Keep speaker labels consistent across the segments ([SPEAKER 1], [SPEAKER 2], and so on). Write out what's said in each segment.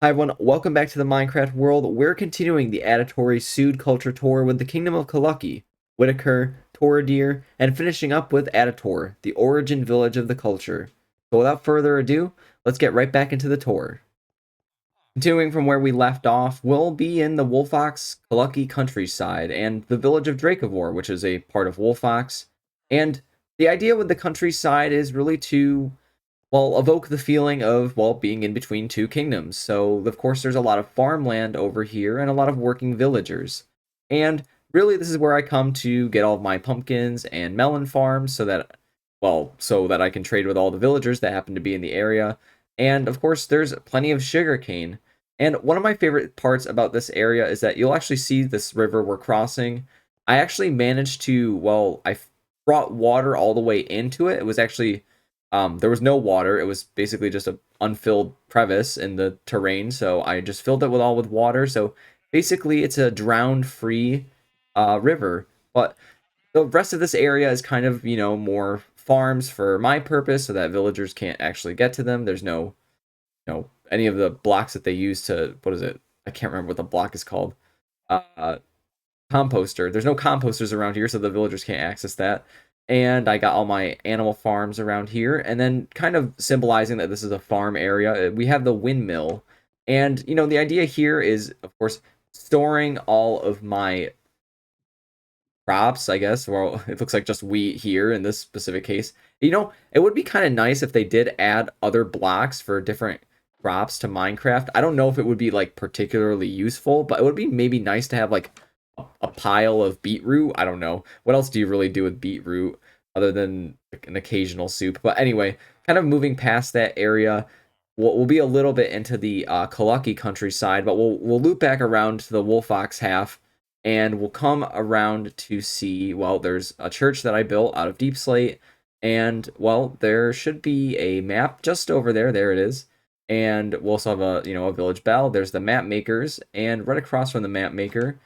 [SPEAKER 1] Hi everyone, welcome back to the Minecraft world. We're continuing the Atta tori Sud culture tour with the Kingdom of Colucky, Whitekur, Torrideer, and finishing up with Attator, the origin village of the culture. So without further ado, let's get right back into the tour. Continuing from where we left off, we'll be in the Wolffox-Colucky Countryside and the village of Dracovor, which is a part of Wolffox. And the idea with the countryside is really to evoke the feeling of, being in between two kingdoms. So, of course, there's a lot of farmland over here and a lot of working villagers. And really, this is where I come to get all of my pumpkins and melon farms so that I can trade with all the villagers that happen to be in the area. And, of course, there's plenty of sugarcane. And one of my favorite parts about this area is that you'll actually see this river we're crossing. I actually managed to, I brought water all the way into it. It was actually there was no water. It was basically just a unfilled crevice in the terrain. So I just filled it with water. So basically, it's a drowned-free river. But the rest of this area is kind of more farms for my purpose, so that villagers can't actually get to them. There's no any of the blocks that they use to what is it? I can't remember what the block is called. Uh, composter. There's no composters around here, so the villagers can't access that. And I got all my animal farms around here, and then kind of symbolizing that this is a farm area, we have the windmill. And the idea here is, of course, storing all of my crops, I guess. Well, it looks like just wheat here in this specific case. It would be kind of nice if they did add other blocks for different crops to Minecraft. I don't know if it would be like particularly useful, but it would be maybe nice to have like a pile of beetroot. I don't know. What else do you really do with beetroot other than like an occasional soup? But anyway, kind of moving past that area, we'll be a little bit into the Colucky countryside, but we'll loop back around to the Wolffox half, and we'll come around to see, there's a church that I built out of deep slate, and, there should be a map just over there. There it is. And we'll also have a village bell. There's the map makers, and right across from the map maker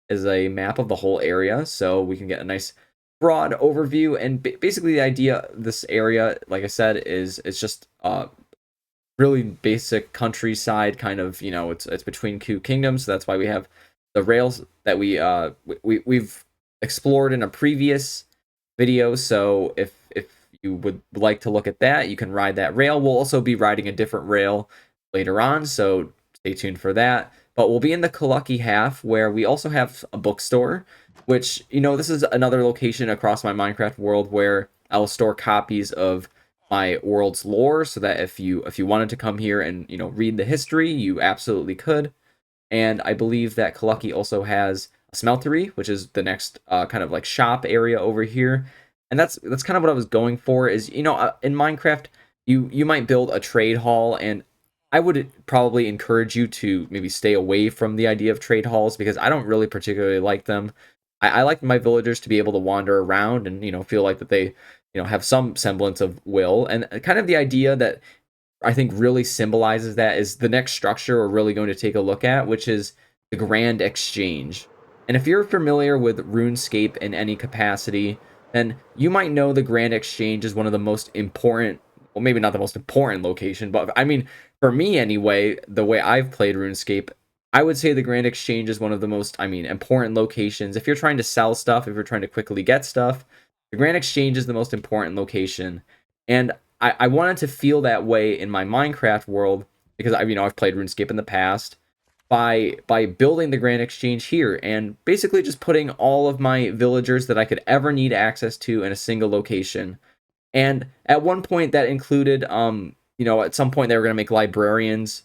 [SPEAKER 1] is a map of the whole area, so we can get a nice broad overview. And basically the idea of this area, like I said, is it's just really basic countryside kind of, it's between two kingdoms, so that's why we have the rails that we've explored in a previous video. So if you would like to look at that, you can ride that rail. We'll also be riding a different rail later on, so stay tuned for that. But we'll be in the Colucky half, where we also have a bookstore, which, this is another location across my Minecraft world where I'll store copies of my world's lore, so that if you wanted to come here and read the history, you absolutely could. And I believe that Colucky also has a smeltery, which is the next kind of like shop area over here. And that's kind of what I was going for. Is in Minecraft, you might build a trade hall, and I would probably encourage you to maybe stay away from the idea of trade halls, because I don't really particularly like them. I like my villagers to be able to wander around and feel like that they have some semblance of will. And kind of the idea that I think really symbolizes that is the next structure we're really going to take a look at, which is the Grand Exchange. And if you're familiar with RuneScape in any capacity, then you might know the Grand Exchange is one of the most important, well, maybe not the most important location, but I mean, for me anyway, the way I've played RuneScape, I would say the Grand Exchange is one of the most, important locations. If you're trying to sell stuff, if you're trying to quickly get stuff, the Grand Exchange is the most important location. And I wanted to feel that way in my Minecraft world, because I've played RuneScape in the past, by building the Grand Exchange here, and basically just putting all of my villagers that I could ever need access to in a single location. And at one point that included at some point they were going to make librarians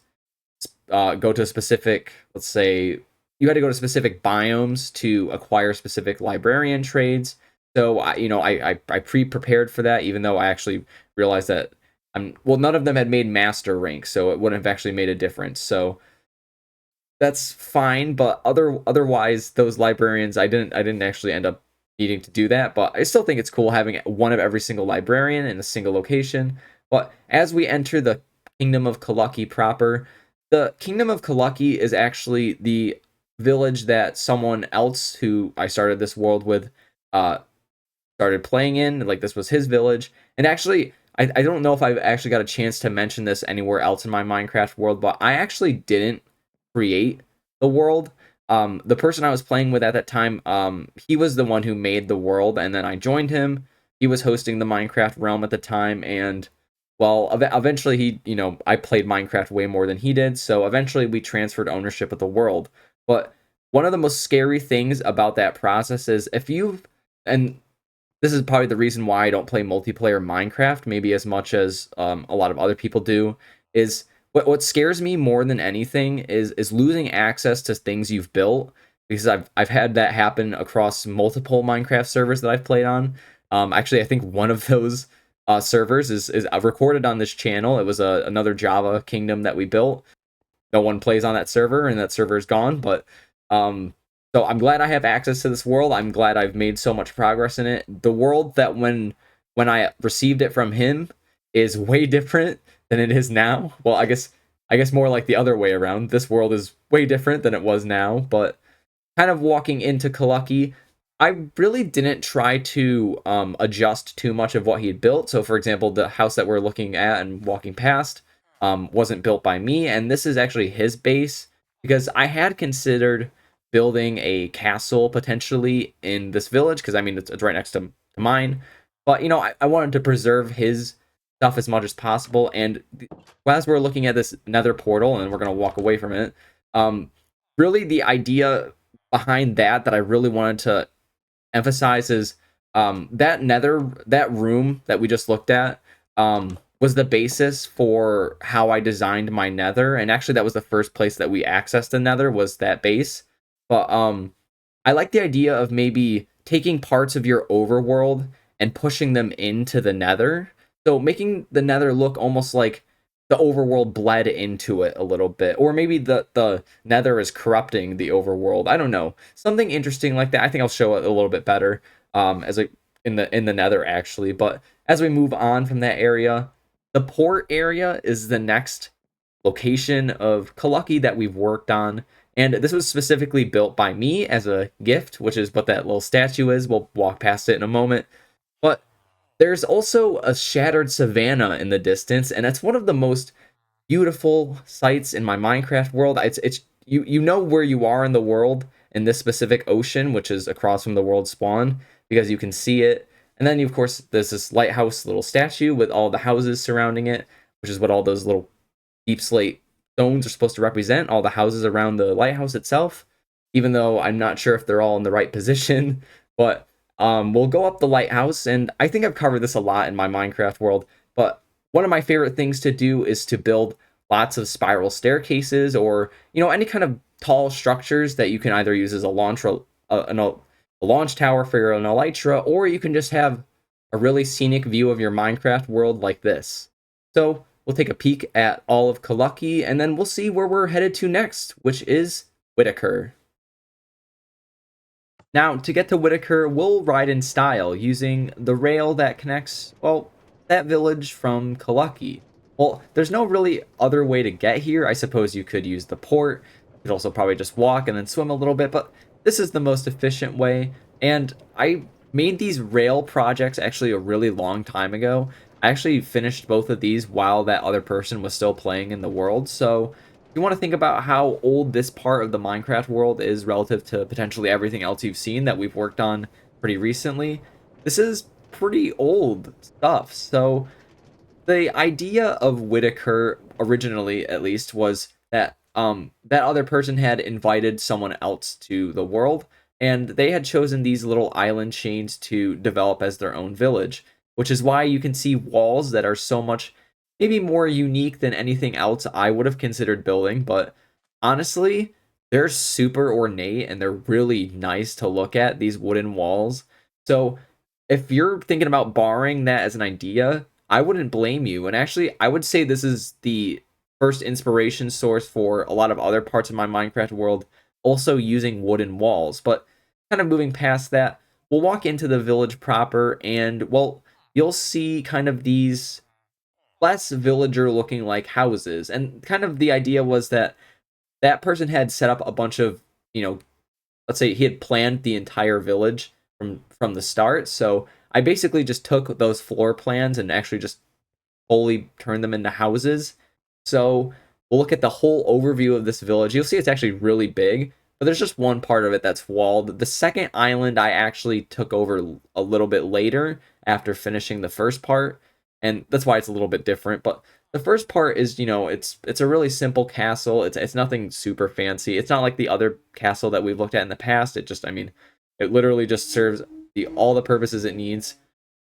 [SPEAKER 1] go to a specific, let's say you had to go to specific biomes to acquire specific librarian trades. So I pre-prepared for that, even though I actually realized that none of them had made master rank, so it wouldn't have actually made a difference. So that's fine, but otherwise those librarians, I didn't actually end up needing to do that, but I still think it's cool having one of every single librarian in a single location. But as we enter the Kingdom of Colucky proper, the Kingdom of Colucky is actually the village that someone else who I started this world with started playing in. Like, this was his village. And actually, I don't know if I've actually got a chance to mention this anywhere else in my Minecraft world, but I actually didn't create the world. The person I was playing with at that time, he was the one who made the world, and then I joined him. He was hosting the Minecraft realm at the time, and well, eventually I played Minecraft way more than he did, so eventually we transferred ownership of the world. But one of the most scary things about that process is and this is probably the reason why I don't play multiplayer Minecraft, maybe as much as a lot of other people do, is what scares me more than anything is losing access to things you've built, because I've had that happen across multiple Minecraft servers that I've played on. Actually, I think one of those servers is recorded on this channel. It was another Java kingdom that we built. No one plays on that server, and that server is gone. But so I'm glad I have access to this world. I'm glad I've made so much progress in it. The world that when I received it from him is way different than it is now. Well, I guess more like the other way around. This world is way different than it was now, but kind of walking into Colucky, I really didn't try to adjust too much of what he had built. So, for example, the house that we're looking at and walking past wasn't built by me, and this is actually his base, because I had considered building a castle potentially in this village, because I mean it's right next to mine. But I wanted to preserve his stuff as much as possible. And as we're looking at this nether portal, and we're gonna walk away from it, really the idea behind that I really wanted to emphasize is that room that we just looked at was the basis for how I designed my nether, and actually that was the first place that we accessed the nether, was that base. But I like the idea of maybe taking parts of your overworld and pushing them into the nether, so making the nether look almost like the overworld bled into it a little bit, or maybe the nether is corrupting the overworld. I don't know, something interesting like that. I think I'll show it a little bit better as a in the nether actually. But as we move on from that area, the port area is the next location of Colucky that we've worked on, and this was specifically built by me as a gift, which is what that little statue is. We'll walk past it in a moment. But there's also a shattered savanna in the distance, and it's one of the most beautiful sights in my Minecraft world. It's you know where you are in the world in this specific ocean, which is across from the world spawn, because you can see it. And then of course there's this lighthouse little statue with all the houses surrounding it, which is what all those little deep slate stones are supposed to represent, all the houses around the lighthouse itself, even though I'm not sure if they're all in the right position. But we'll go up the lighthouse, and I think I've covered this a lot in my Minecraft world, but one of my favorite things to do is to build lots of spiral staircases, or any kind of tall structures that you can either use as a launch tower for an Elytra, or you can just have a really scenic view of your Minecraft world like this. So we'll take a peek at all of Colucky, and then we'll see where we're headed to next, which is Whitekur. Now, to get to Whitekur, we'll ride in style using the rail that connects, well, that village from Colucky. Well, there's no really other way to get here. I suppose you could use the port. You could also probably just walk and then swim a little bit, but this is the most efficient way. And I made these rail projects actually a really long time ago. I actually finished both of these while that other person was still playing in the world, so you want to think about how old this part of the Minecraft world is relative to potentially everything else you've seen that we've worked on pretty recently. This is pretty old stuff. So the idea of Whitekur, originally at least, was that that other person had invited someone else to the world, and they had chosen these little island chains to develop as their own village, which is why you can see walls that are so much maybe more unique than anything else I would have considered building. But honestly, they're super ornate and they're really nice to look at, these wooden walls. So if you're thinking about borrowing that as an idea, I wouldn't blame you. And actually, I would say this is the first inspiration source for a lot of other parts of my Minecraft world, also using wooden walls. But kind of moving past that, we'll walk into the village proper, and well, you'll see kind of these less villager looking like houses. And kind of the idea was that that person had set up a bunch of, let's say he had planned the entire village from the start. So I basically just took those floor plans and actually just fully turn them into houses. So we'll look at the whole overview of this village. You'll see it's actually really big, but there's just one part of it that's walled. The second island I actually took over a little bit later after finishing the first part, and that's why it's a little bit different. But the first part is, it's a really simple castle. It's nothing super fancy. It's not like the other castle that we've looked at in the past. It literally just serves all the purposes it needs.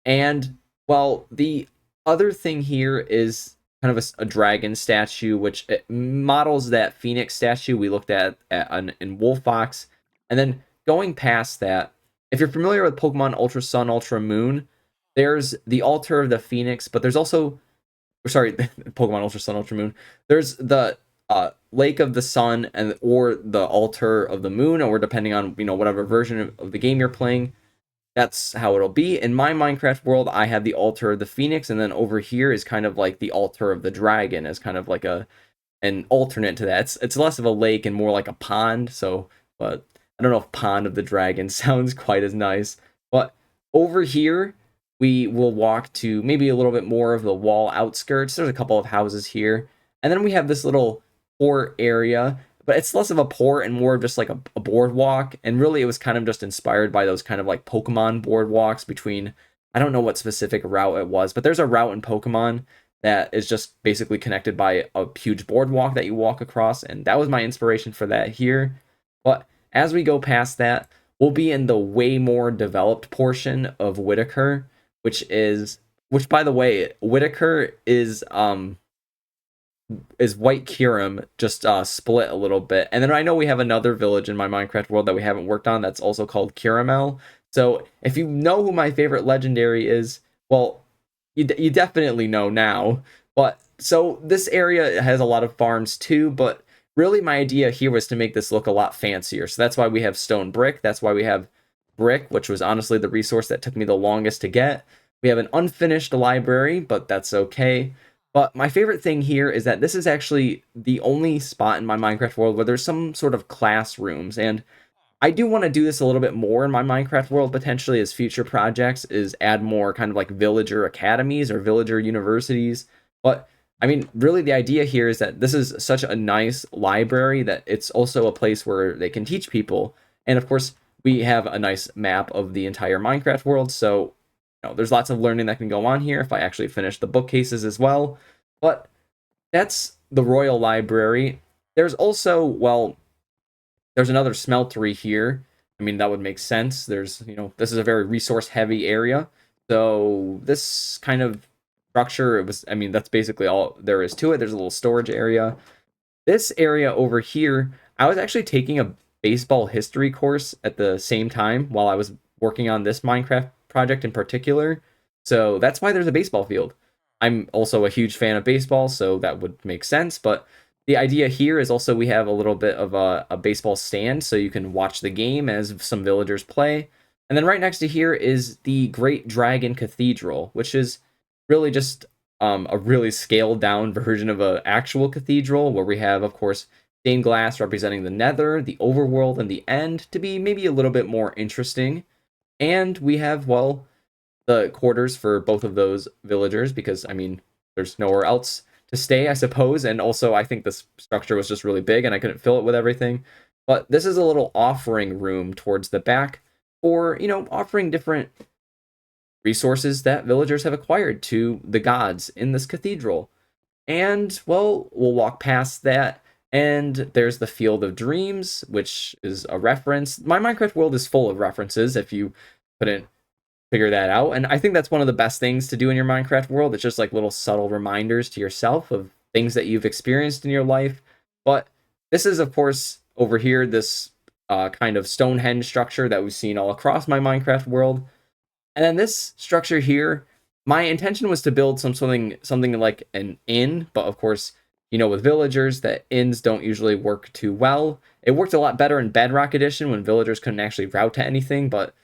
[SPEAKER 1] And well, the other thing here is kind of a dragon statue, which it models that phoenix statue we looked in Wolffox. And then going past that, if you're familiar with Pokemon Ultra Sun, Ultra Moon, there's the altar of the phoenix, but there's also, sorry, Pokemon Ultra Sun, Ultra Moon. There's the Lake of the Sun or the altar of the moon, or depending on whatever version of the game you're playing. That's how it'll be. In my Minecraft world, I have the altar of the phoenix, and then over here is kind of like the altar of the dragon, as kind of like an alternate to that. It's less of a lake and more like a pond. So, but I don't know if pond of the dragon sounds quite as nice. But over here, we will walk to maybe a little bit more of the wall outskirts. There's a couple of houses here, and then we have this little port area, but it's less of a port and more of just like a boardwalk. And really, it was kind of just inspired by those kind of like Pokemon boardwalks between, I don't know what specific route it was, but there's a route in Pokemon that is just basically connected by a huge boardwalk that you walk across. And that was my inspiration for that here. But as we go past that, we'll be in the way more developed portion of Whitekur, which by the way, Whitekur is Whitekur, just split a little bit. And then I know we have another village in my Minecraft world that we haven't worked on that's also called Caramel. So if you know who my favorite legendary is, well, you definitely know now. But so this area has a lot of farms too, but really my idea here was to make this look a lot fancier. So that's why we have stone brick. That's why we have brick, which was honestly the resource that took me the longest to get. We have an unfinished library, but that's okay. But my favorite thing here is that this is actually the only spot in my Minecraft world where there's some sort of classrooms. And I do want to do this a little bit more in my Minecraft world, potentially as future projects, is add more kind of like villager academies or villager universities. But I mean, really the idea here is that this is such a nice library that it's also a place where they can teach people. And of course, we have a nice map of the entire Minecraft world. So there's lots of learning that can go on here if I actually finish the bookcases as well. But that's the Royal Library. There's also, well, there's another smeltery here. I mean, that would make sense. This is a very resource-heavy area. So this kind of structure, that's basically all there is to it. There's a little storage area. This area over here, I was actually taking a baseball history course at the same time while I was working on this Minecraft project in particular. So that's why there's a baseball field. I'm also a huge fan of baseball, so that would make sense. But the idea here is also we have a little bit of a baseball stand so you can watch the game as some villagers play. And then right next to here is the Great Dragon Cathedral, which is really just a really scaled down version of an actual cathedral where we have, of course, stained glass representing the nether, the overworld, and the end to be maybe a little bit more interesting. And we have, well, the quarters for both of those villagers because, there's nowhere else to stay, I suppose. And also, I think this structure was just really big and I couldn't fill it with everything. But this is a little offering room towards the back for, offering different resources that villagers have acquired to the gods in this cathedral. And, well, we'll walk past that. And there's the Field of Dreams, which is a reference. My Minecraft world is full of references, if you couldn't figure that out. And I think that's one of the best things to do in your Minecraft world. It's just like little subtle reminders to yourself of things that you've experienced in your life. But this is, of course, over here, this kind of Stonehenge structure that we've seen all across my Minecraft world. And then this structure here, my intention was to build something like an inn, but of course, with villagers, that inns don't usually work too well. It worked a lot better in Bedrock Edition when villagers couldn't actually route to anything, but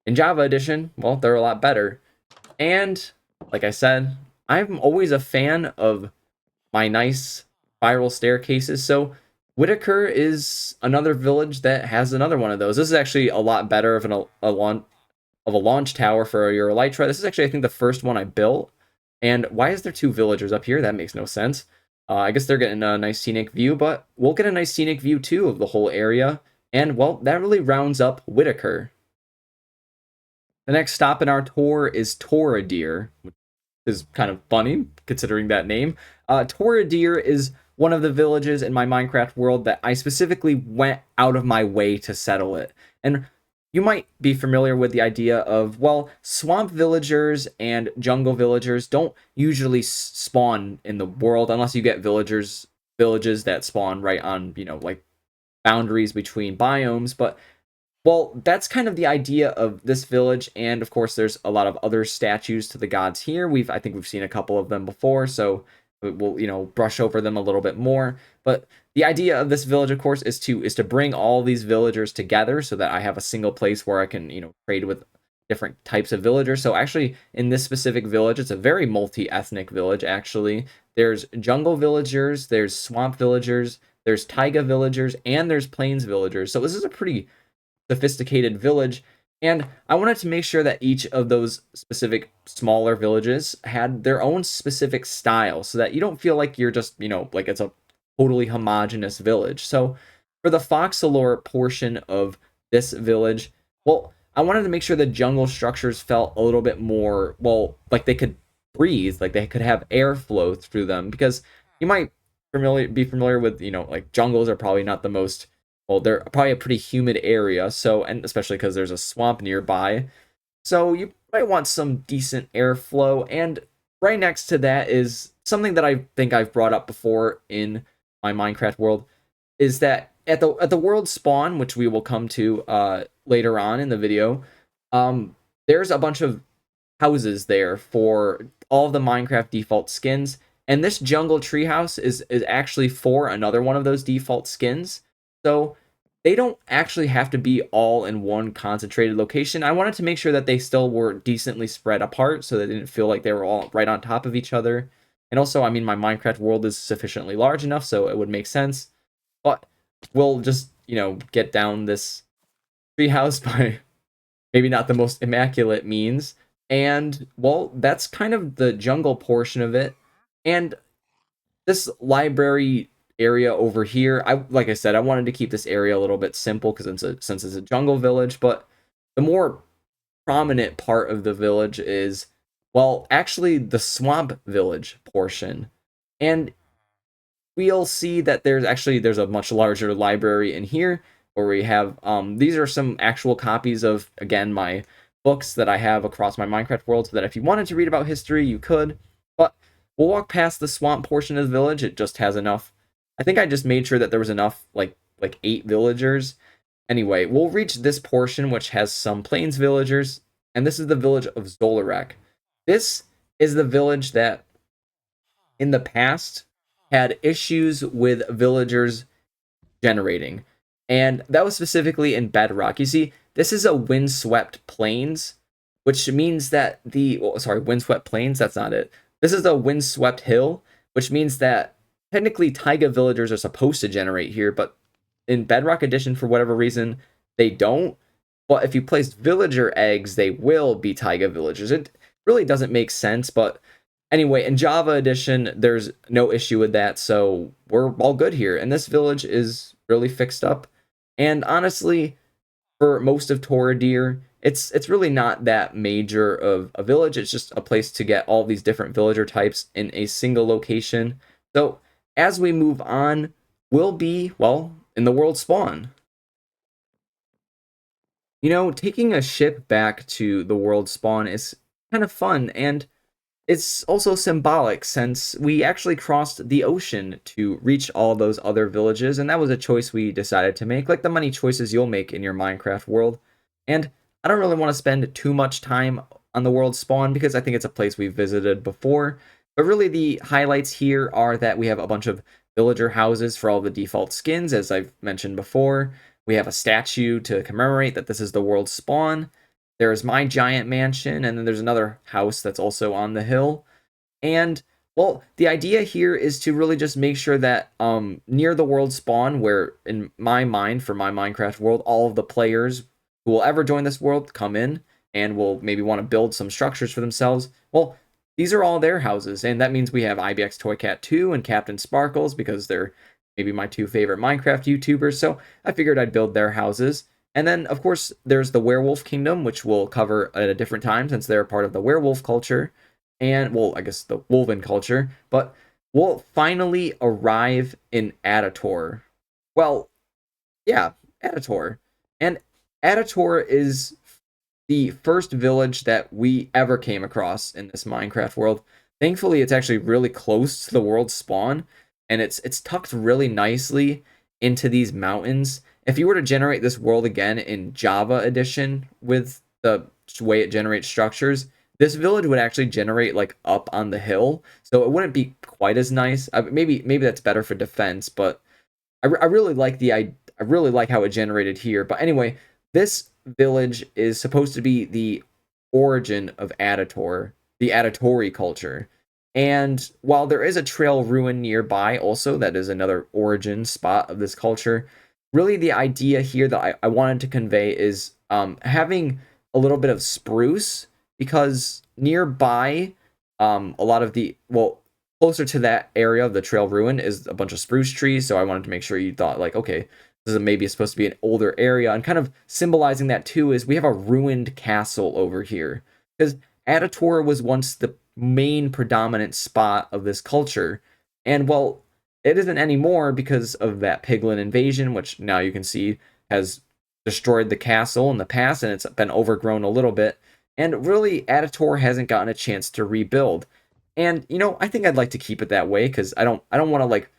[SPEAKER 1] in Java Edition, well, they're a lot better. And, like I said, I'm always a fan of my nice spiral staircases, so Whitekur is another village that has another one of those. This is actually a lot better of a launch tower for your Elytra. This is actually, I think, the first one I built. And why is there two villagers up here? That makes no sense. I guess they're getting a nice scenic view, but we'll get a nice scenic view too of the whole area. And, well, that really rounds up Whitekur. The next stop in our tour is Torrideer, which is kind of funny considering that name. Torrideer is one of the villages in my Minecraft world that I specifically went out of my way to settle it. And you might be familiar with the idea of, well, swamp villagers and jungle villagers don't usually spawn in the world unless you get villages that spawn right on, like boundaries between biomes. But, well, that's kind of the idea of this village, and of course there's a lot of other statues to the gods here. I think we've seen a couple of them before, so we'll brush over them a little bit more. But the idea of this village, of course, is to bring all these villagers together so that I have a single place where I can trade with different types of villagers. So actually, in this specific village, it's a very multi-ethnic village. Actually, there's jungle villagers, there's swamp villagers, there's taiga villagers, and there's plains villagers. So this is a pretty sophisticated village, and I wanted to make sure that each of those specific smaller villages had their own specific style so that you don't feel like you're just, like it's a totally homogenous village. So for the Foxalore portion of this village, well, I wanted to make sure the jungle structures felt a little bit more, well, like they could breathe, like they could have airflow through them, because you might be familiar with, like jungles are probably not the most, well, they're probably a pretty humid area, so, and especially because there's a swamp nearby, so you might want some decent airflow. And right next to that is something that I think I've brought up before in my Minecraft world, is that at the world spawn, which we will come to later on in the video, there's a bunch of houses there for all of the Minecraft default skins, and this jungle treehouse is actually for another one of those default skins. So they don't actually have to be all in one concentrated location. I wanted to make sure that they still were decently spread apart so they didn't feel like they were all right on top of each other. And also, I mean, my Minecraft world is sufficiently large enough, so it would make sense. But we'll just, get down this treehouse by maybe not the most immaculate means. And, well, that's kind of the jungle portion of it. And this library area over here, like I said, I wanted to keep this area a little bit simple because since it's a jungle village. But the more prominent part of the village is, well, actually the swamp village portion. And we'll see that there's a much larger library in here where we have these are some actual copies of, again, my books that I have across my Minecraft world, so that if you wanted to read about history, you could. But we'll walk past the swamp portion of the village. It just has enough. I think I just made sure that there was enough, like 8 villagers. Anyway, we'll reach this portion, which has some plains villagers, and this is the village of Zolarek. This is the village that, in the past, had issues with villagers generating, and that was specifically in Bedrock. You see, this is a windswept plains, which means that windswept plains, that's not it. This is a windswept hill, which means that technically taiga villagers are supposed to generate here, but in Bedrock Edition, for whatever reason, they don't. But if you place villager eggs, they will be taiga villagers. It really doesn't make sense, but anyway, in Java Edition, there's no issue with that, so we're all good here. And this village is really fixed up. And honestly, for most of Torrideer, it's really not that major of a village. It's just a place to get all these different villager types in a single location. So as we move on, we'll be, well, in the world spawn. Taking a ship back to the world spawn is kind of fun, and it's also symbolic since we actually crossed the ocean to reach all those other villages, and that was a choice we decided to make, like the many choices you'll make in your Minecraft world. And I don't really want to spend too much time on the world spawn because I think it's a place we've visited before. But really the highlights here are that we have a bunch of villager houses for all the default skins, as I've mentioned before. We have a statue to commemorate that this is the world spawn. There's my giant mansion, and then there's another house that's also on the hill. And, well, the idea here is to really just make sure that near the world spawn, where in my mind, for my Minecraft world, all of the players who will ever join this world come in and will maybe want to build some structures for themselves. Well, these are all their houses, and that means we have IBX Toy Cat 2 and Captain Sparkles because they're maybe my two favorite Minecraft YouTubers, so I figured I'd build their houses. And then, of course, there's the Werewolf Kingdom, which we'll cover at a different time since they're part of the werewolf culture, and, well, I guess the Wolven culture, but we'll finally arrive in Attator. Well, yeah, Attator. And Attator is the first village that we ever came across in this Minecraft world. Thankfully, it's actually really close to the world spawn, and it's tucked really nicely into these mountains. If you were to generate this world again in Java edition with the way it generates structures, this village would actually generate like up on the hill, so it wouldn't be quite as nice. Maybe that's better for defense, but I really like I really like how it generated here. But anyway, this village is supposed to be the origin of Attator, the Atta tori culture. And while there is a trail ruin nearby, also, that is another origin spot of this culture, really the idea here that I wanted to convey is having a little bit of spruce, because nearby, a lot of the, well, closer to that area of the trail ruin is a bunch of spruce trees. So I wanted to make sure you thought, like, okay, this is maybe supposed to be an older area, and kind of symbolizing that too is we have a ruined castle over here, because Attator was once the main predominant spot of this culture, and well, it isn't anymore because of that piglin invasion, which now you can see has destroyed the castle in the past, and it's been overgrown a little bit, and really Attator hasn't gotten a chance to rebuild. And I think I'd like to keep it that way, because I don't want to, like,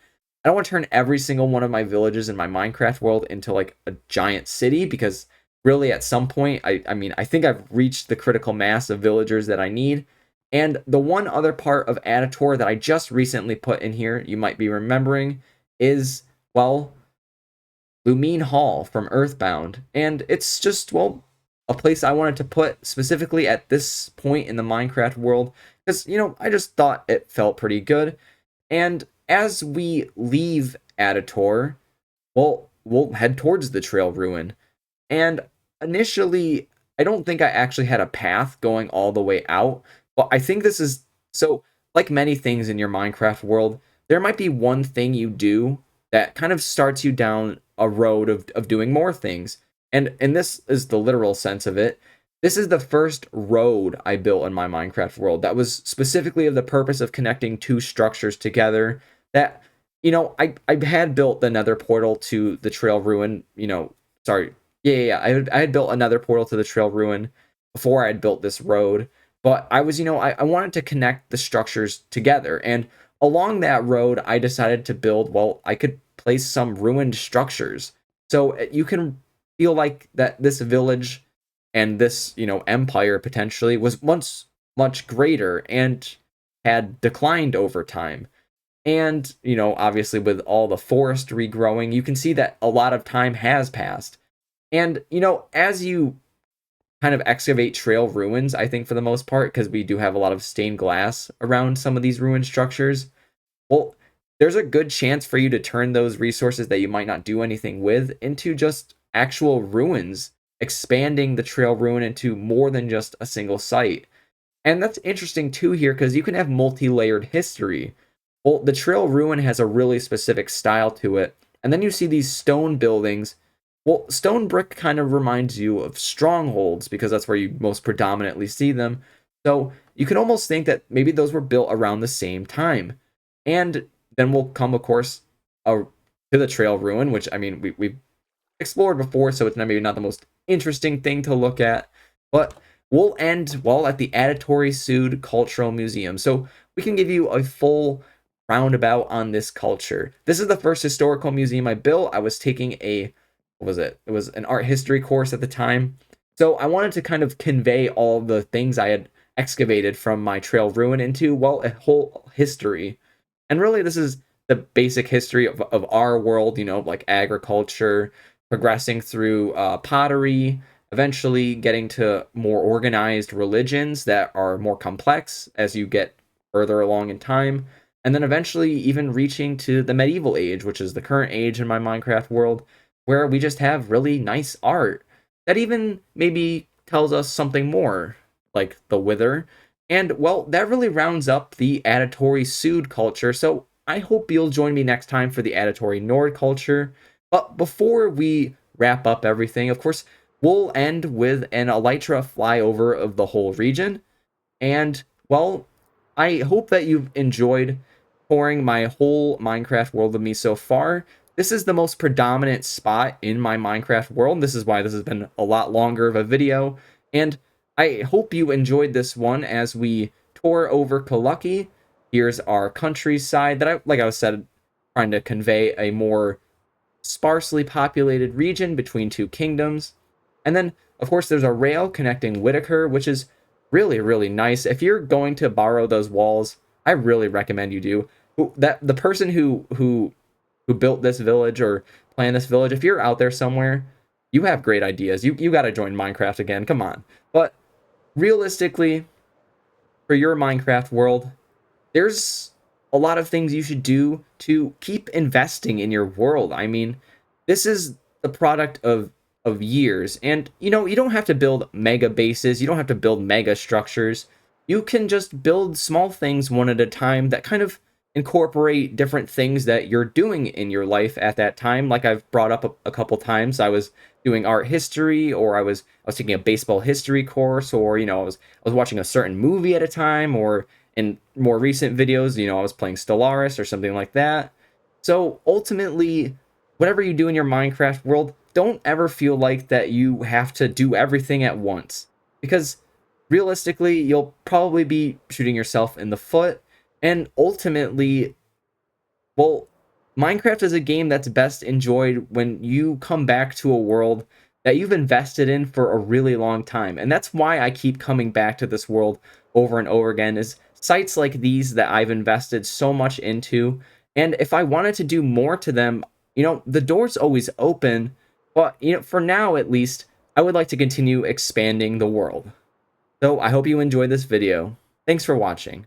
[SPEAKER 1] I don't want to turn every single one of my villages in my Minecraft world into like a giant city, because really at some point, I mean, I think I've reached the critical mass of villagers that I need. And the one other part of Attator that I just recently put in here, you might be remembering, is, well, Lumine Hall from Earthbound. And it's just, well, a place I wanted to put specifically at this point in the Minecraft world, because, I just thought it felt pretty good. And as we leave Attator, well, we'll head towards the trail ruin. And initially, I don't think I actually had a path going all the way out, but I think this is, so, like many things in your Minecraft world, there might be one thing you do that kind of starts you down a road of doing more things. And this is the literal sense of it. This is the first road I built in my Minecraft world that was specifically of the purpose of connecting two structures together. That, I had built the nether portal to the trail ruin, sorry. Yeah. I had built another portal to the trail ruin before I had built this road. But I was, I wanted to connect the structures together. And along that road, I decided to build, well, I could place some ruined structures. So you can feel like that this village and this, empire potentially was once much greater and had declined over time. And, obviously with all the forest regrowing, you can see that a lot of time has passed. And, as you kind of excavate trail ruins, I think for the most part, because we do have a lot of stained glass around some of these ruined structures, well, there's a good chance for you to turn those resources that you might not do anything with into just actual ruins, expanding the trail ruin into more than just a single site. And that's interesting too here, because you can have multi-layered history. Well, the trail ruin has a really specific style to it. And then you see these stone buildings. Well, stone brick kind of reminds you of strongholds, because that's where you most predominantly see them. So you can almost think that maybe those were built around the same time. And then we'll come, of course, to the trail ruin, which, I mean, we've explored before, so it's maybe not the most interesting thing to look at. But we'll end, well, at the Atta tori Sud Cultural Museum. So we can give you a full roundabout on this culture. This is the first historical museum I built. I was taking what was it? It was an art history course at the time. So I wanted to kind of convey all the things I had excavated from my trail ruin into, well, a whole history. And really, this is the basic history of our world, like agriculture, progressing through pottery, eventually getting to more organized religions that are more complex as you get further along in time, and then eventually even reaching to the medieval age, which is the current age in my Minecraft world, where we just have really nice art that even maybe tells us something more, like the Wither. And well, that really rounds up the Atta tori Sud culture. So I hope you'll join me next time for the Atta tori Nord culture. But before we wrap up everything, of course, we'll end with an Elytra flyover of the whole region. And well, I hope that you've enjoyed touring my whole Minecraft world with me so far. This is the most predominant spot in my Minecraft world. This is why this has been a lot longer of a video. And I hope you enjoyed this one as we tour over Colucky. Here's our countryside that like I was said, trying to convey a more sparsely populated region between two kingdoms. And then, of course, there's a rail connecting Whitekur, which is really, really nice. If you're going to borrow those walls, I really recommend you do. That the person who built this village or planned this village, if you're out there somewhere, you have great ideas. You got to join Minecraft again. Come on. But realistically, for your Minecraft world, there's a lot of things you should do to keep investing in your world. I mean, this is the product of years, and you know, you don't have to build mega bases, you don't have to build mega structures. You can just build small things one at a time that kind of incorporate different things that you're doing in your life at that time. Like I've brought up a couple times, I was doing art history, or I was taking a baseball history course, or you know, I was watching a certain movie at a time, or in more recent videos, you know, I was playing Stellaris or something like that. So ultimately, whatever you do in your Minecraft world, don't ever feel like that you have to do everything at once. Because realistically, you'll probably be shooting yourself in the foot. And ultimately, well, Minecraft is a game that's best enjoyed when you come back to a world that you've invested in for a really long time. And that's why I keep coming back to this world over and over again, is sites like these that I've invested so much into. And if I wanted to do more to them, you know, the door's always open. But, you know, for now at least, I would like to continue expanding the world. So I hope you enjoyed this video. Thanks for watching.